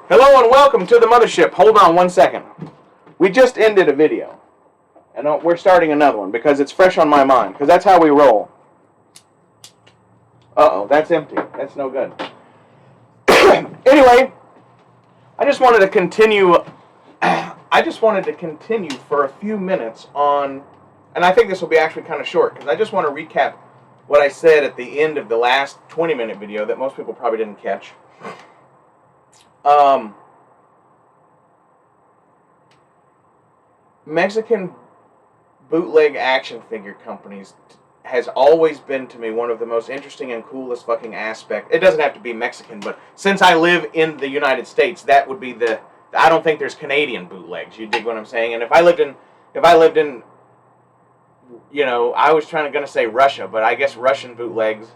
Hello and welcome to the mothership. Hold on one second. We just ended a video. And we're starting another one because it's fresh on my mind. Because that's how we roll. Uh-oh, that's empty. That's no good. Anyway, I just wanted to continue for a few minutes on, and I think this will be actually kind of short because I just want to recap what I said at the end of the last 20-minute video that most people probably didn't catch. Mexican bootleg action figure companies has always been to me one of the most interesting and coolest fucking aspects. It doesn't have to be Mexican, but since I live in the United States, that would be the. I don't think there's Canadian bootlegs. You dig what I'm saying? And if I lived in, you know, I was gonna say Russia, but I guess Russian bootlegs.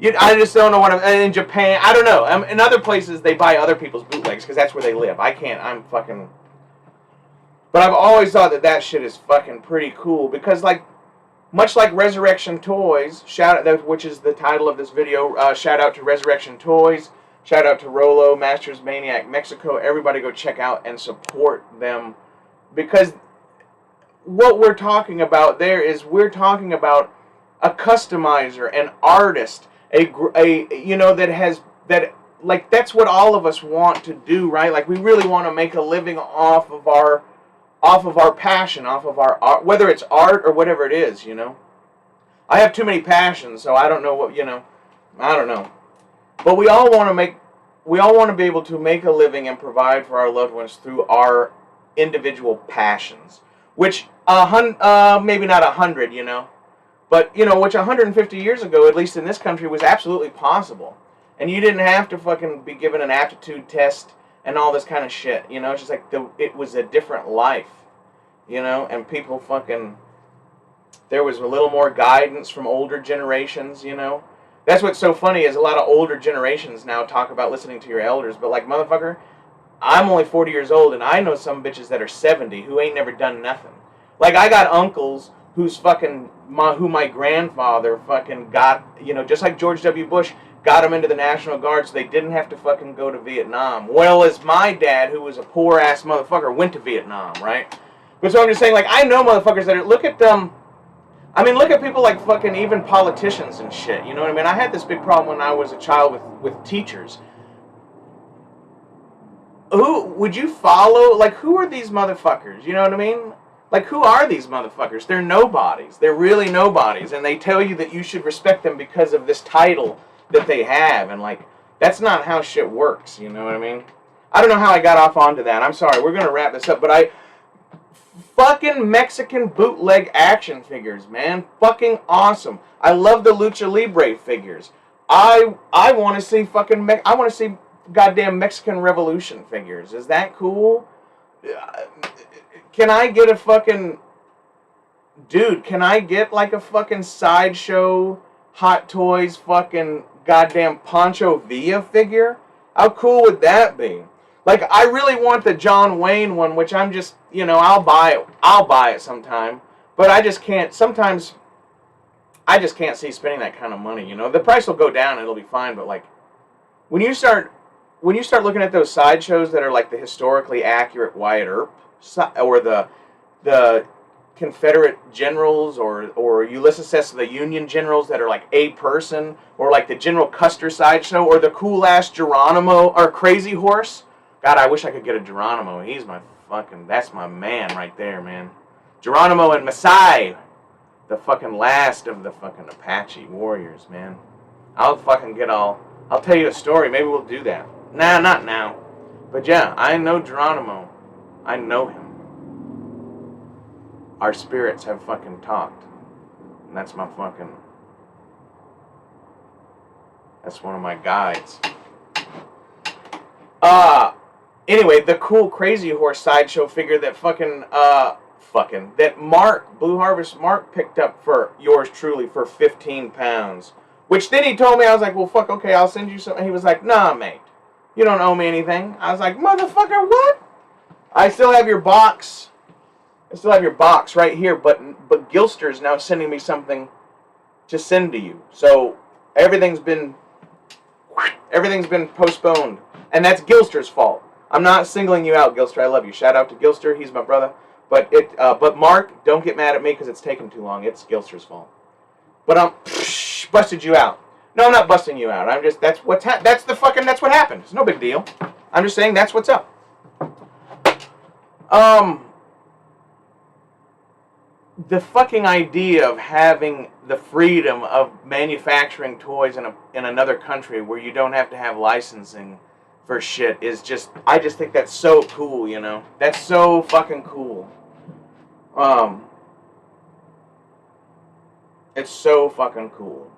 I just don't know what in Japan. I don't know. In other places, they buy other people's bootlegs because that's where they live. I can't. I'm fucking. But I've always thought that shit is fucking pretty cool because, like, much like Resurrection Toys, which is the title of this video. Shout out to Resurrection Toys. Shout out to Rolo, Masters Maniac Mexico. Everybody go check out and support them because what we're talking about there is we're talking about a customizer, an artist, you know, like that's what all of us want to do, right? Like we really want to make a living off of our passion, off of our art, whether it's art or whatever it is, you know. I have too many passions, so I don't know what, you know, I don't know. But we all want to be able to make a living and provide for our loved ones through our individual passions, which maybe not 100, you know, but you know, which 150 years ago, at least in this country, was absolutely possible, and you didn't have to fucking be given an aptitude test and all this kind of shit, you know. It's just like it was a different life, you know, and people fucking, there was a little more guidance from older generations, you know. That's what's so funny is a lot of older generations now talk about listening to your elders, but like, motherfucker, I'm only 40 years old and I know some bitches that are 70 who ain't never done nothing. Like, I got uncles who my grandfather fucking got, you know, just like George W. Bush got them into the National Guard so they didn't have to fucking go to Vietnam. Well, as my dad, who was a poor-ass motherfucker, went to Vietnam, right? But so I'm just saying, like, I know motherfuckers that are, look at people like fucking even politicians and shit, you know what I mean? I had this big problem when I was a child with teachers. Who would you follow? Like, who are these motherfuckers? You know what I mean? Like, who are these motherfuckers? They're nobodies. They're really nobodies. And they tell you that you should respect them because of this title that they have. And, like, that's not how shit works. You know what I mean? I don't know how I got off onto that. I'm sorry. We're going to wrap this up. But fucking Mexican bootleg action figures, man. Fucking awesome. I love the Lucha Libre figures. I want to see I want to see goddamn Mexican Revolution figures. Is that cool? Can I get a fucking... Dude, can I get like a fucking Sideshow Hot Toys fucking goddamn Pancho Villa figure? How cool would that be? Like, I really want the John Wayne one, which I'm just, you know, I'll buy it sometime. But I just can't, sometimes, I just can't see spending that kind of money, you know. The price will go down and it'll be fine, but like, when you start looking at those sideshows that are like the historically accurate Wyatt Earp, or the Confederate generals, or Ulysses S. the Union generals that are like a person, or like the General Custer sideshow, or the cool ass Geronimo or Crazy Horse. God, I wish I could get a Geronimo. He's my fucking, that's my man right there, man. Geronimo and Masai, the fucking last of the fucking Apache warriors, man. I'll tell you a story. Maybe we'll do that. Nah, not now. But yeah, I know Geronimo. I know him. Our spirits have fucking talked. And that's my fucking... That's one of my guides. Anyway, the cool Crazy Horse sideshow figure that that Blue Harvest Mark picked up for yours truly for 15 pounds. Which then he told me, I was like, well, fuck, okay, I'll send you something. He was like, nah, mate. You don't owe me anything. I was like, motherfucker, what? I still have your box. Right here, but Gilster's now sending me something to send to you. So everything's been postponed. And that's Gilster's fault. I'm not singling you out, Gilster. I love you. Shout out to Gilster. He's my brother. But Mark, don't get mad at me because it's taking too long. It's Gilster's fault. But I'm busted you out. No, I'm not busting you out. I'm just that's what happened. It's no big deal. I'm just saying that's what's up. The fucking idea of having the freedom of manufacturing toys in another country where you don't have to have licensing for shit is just, I just think that's so cool, you know? That's so fucking cool. It's so fucking cool.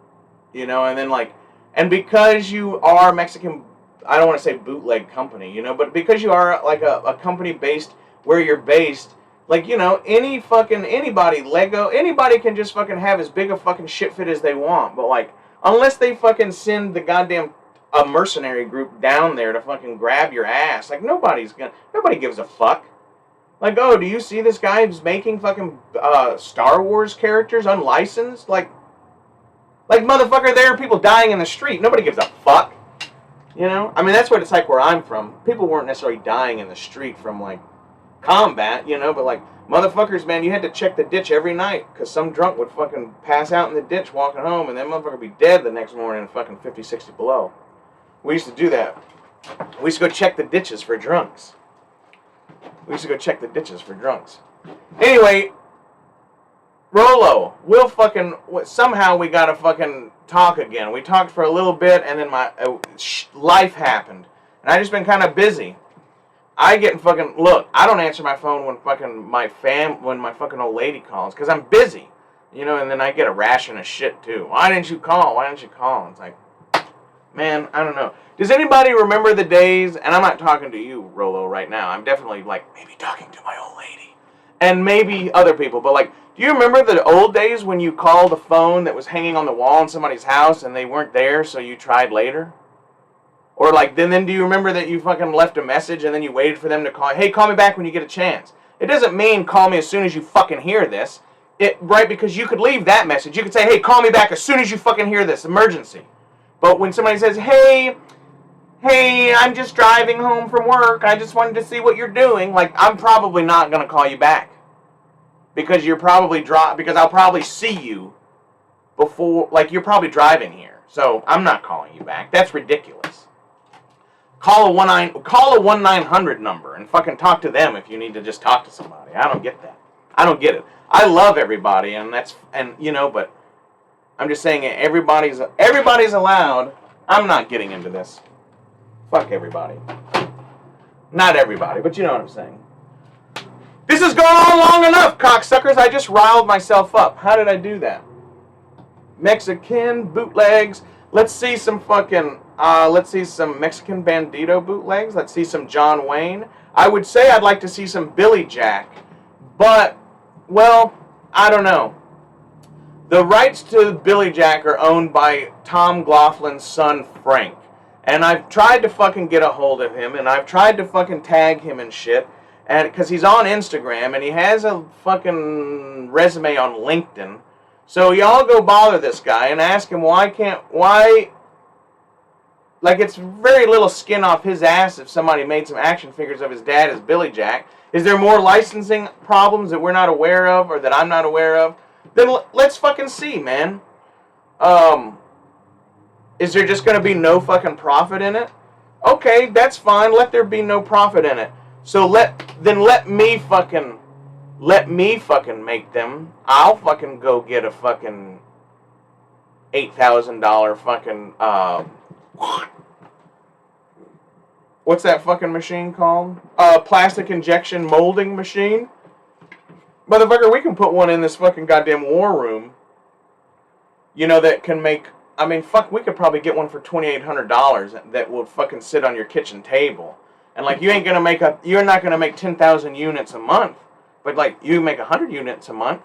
You know, and then like, and because you are Mexican, I don't want to say bootleg company, you know, but because you are like a company based where you're based, like, you know, anybody, Lego, anybody can just fucking have as big a fucking shit fit as they want. But, like, unless they fucking send the goddamn a mercenary group down there to fucking grab your ass, like, nobody gives a fuck. Like, oh, do you see this guy who's making fucking Star Wars characters unlicensed? Like, motherfucker, there are people dying in the street. Nobody gives a fuck. You know? I mean, that's what it's like where I'm from. People weren't necessarily dying in the street from, like, combat, you know, but like, motherfuckers, man, you had to check the ditch every night because some drunk would fucking pass out in the ditch walking home and that motherfucker would be dead the next morning fucking 50, 60 below. We used to do that. We used to go check the ditches for drunks. Anyway, Rolo, somehow we gotta fucking talk again. We talked for a little bit and then my life happened. And I just been kind of busy. I don't answer my phone when when my fucking old lady calls, because I'm busy, you know, and then I get a ration of shit too. Why didn't you call? It's like, man, I don't know. Does anybody remember the days, and I'm not talking to you, Rolo, right now. I'm definitely, like, maybe talking to my old lady. And maybe other people, but, like, do you remember the old days when you called a phone that was hanging on the wall in somebody's house and they weren't there, so you tried later? Or like, then do you remember that you fucking left a message and then you waited for them to call? Hey, call me back when you get a chance. It doesn't mean call me as soon as you fucking hear this. Right, because you could leave that message. You could say, hey, call me back as soon as you fucking hear this. Emergency. But when somebody says, hey, I'm just driving home from work. I just wanted to see what you're doing. Like, I'm probably not going to call you back. Because because I'll probably see you before, like, you're probably driving here. So I'm not calling you back. That's ridiculous. Call a 1-900 number and fucking talk to them if you need to just talk to somebody. I don't get that. I don't get it. I love everybody, and you know, but I'm just saying everybody's allowed. I'm not getting into this. Fuck everybody. Not everybody, but you know what I'm saying. This has gone on long enough, cocksuckers. I just riled myself up. How did I do that? Mexican bootlegs. Let's see some Mexican Bandito bootlegs. Let's see some John Wayne. I would say I'd like to see some Billy Jack, but, well, I don't know. The rights to Billy Jack are owned by Tom Glaughlin's son, Frank. And I've tried to fucking get a hold of him, and I've tried to fucking tag him and shit, and because he's on Instagram, and he has a fucking resume on LinkedIn. So y'all go bother this guy and ask him like, it's very little skin off his ass if somebody made some action figures of his dad as Billy Jack. Is there more licensing problems that we're not aware of or that I'm not aware of? Then let's fucking see, man. Is there just going to be no fucking profit in it? Okay, that's fine. Let there be no profit in it. So let me fucking make them. I'll fucking go get a fucking $8,000 fucking what's that fucking machine called? Plastic injection molding machine. Motherfucker, we can put one in this fucking goddamn war room. You know, that can make, I mean, fuck, we could probably get one for $2,800 that will fucking sit on your kitchen table. And like, you're not gonna make 10,000 units a month, but like, you make 100 units a month.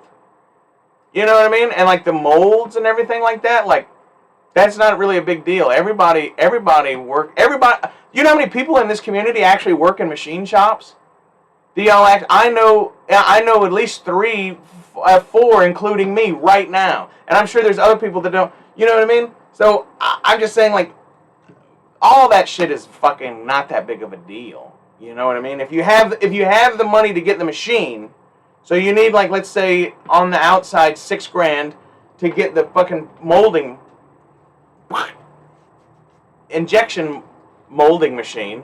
You know what I mean? And like the molds and everything like that, like, that's not really a big deal. Everybody, you know how many people in this community actually work in machine shops? I know at least 3, 4, including me right now. And I'm sure there's other people that don't, you know what I mean? So I'm just saying, like, all that shit is fucking not that big of a deal. You know what I mean? If you have the money to get the machine, so you need, like, let's say on the outside $6,000 to get the fucking molding injection molding machine,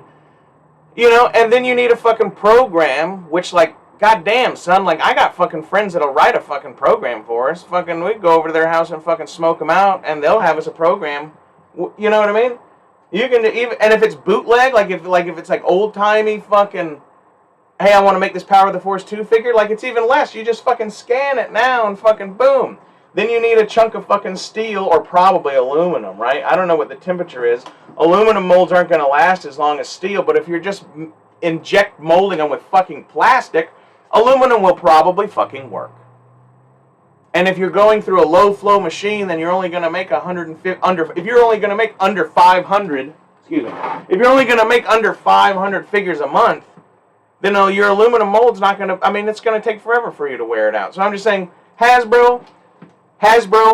you know, and then you need a fucking program, which, like, goddamn, son, like, I got fucking friends that'll write a fucking program for us. Fucking, we go over to their house and fucking smoke them out, and they'll have us a program. You know what I mean? You can even, and if it's bootleg, like if it's like old timey fucking, hey, I want to make this Power of the Force 2 figure, like, it's even less. You just fucking scan it now and fucking boom. Then you need a chunk of fucking steel or probably aluminum, right? I don't know what the temperature is. Aluminum molds aren't going to last as long as steel, but if you're just inject molding them with fucking plastic, aluminum will probably fucking work. And if you're going through a low flow machine, then you're only going to make 150 if you're only going to make under 500, excuse me. If you're only going to make under 500 figures a month, then your aluminum mold's not going to, I mean, it's going to take forever for you to wear it out. So I'm just saying, Hasbro,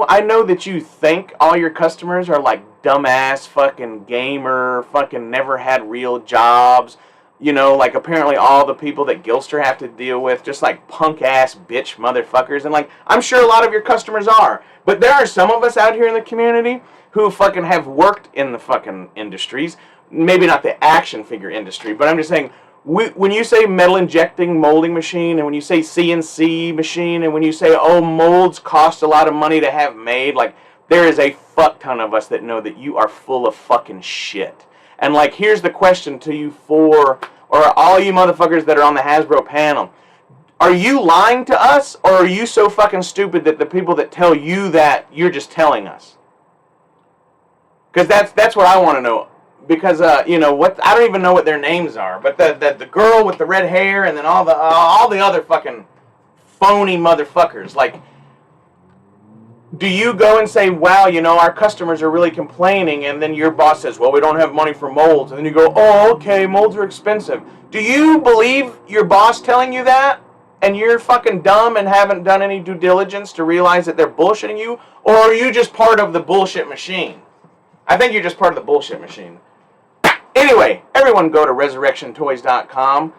I know that you think all your customers are like dumbass fucking gamer, fucking never had real jobs. You know, like, apparently all the people that Gilster have to deal with, just like punk-ass bitch motherfuckers. And, like, I'm sure a lot of your customers are. But there are some of us out here in the community who fucking have worked in the fucking industries. Maybe not the action figure industry, but I'm just saying, when you say metal injecting molding machine, and when you say CNC machine, and when you say, oh, molds cost a lot of money to have made, like, there is a fuck ton of us that know that you are full of fucking shit. And, like, here's the question to you or all you motherfuckers that are on the Hasbro panel. Are you lying to us, or are you so fucking stupid that the people that tell you that, you're just telling us? Because that's what I want to know. Because, you know, what, I don't even know what their names are. But the girl with the red hair, and then all the other fucking phony motherfuckers, like, do you go and say, wow, you know, our customers are really complaining, and then your boss says, well, we don't have money for molds, and then you go, oh, okay, molds are expensive. Do you believe your boss telling you that, and you're fucking dumb and haven't done any due diligence to realize that they're bullshitting you, or are you just part of the bullshit machine? I think you're just part of the bullshit machine. Anyway, everyone go to resurrectiontoys.com.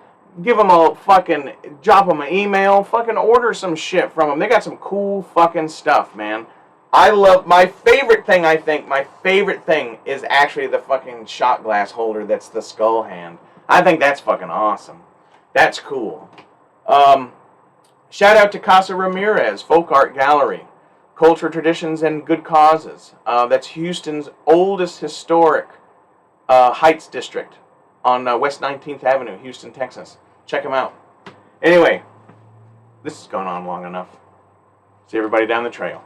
Give them a fucking, drop them an email, fucking order some shit from them. They got some cool fucking stuff, man. I love, my favorite thing is actually the fucking shot glass holder that's the skull hand. I think that's fucking awesome. That's cool. Shout out to Casa Ramirez, Folk Art Gallery, Culture, Traditions, and Good Causes. That's Houston's oldest historic Heights District on West 19th Avenue, Houston, Texas. Check them out. Anyway, this has gone on long enough. See everybody down the trail.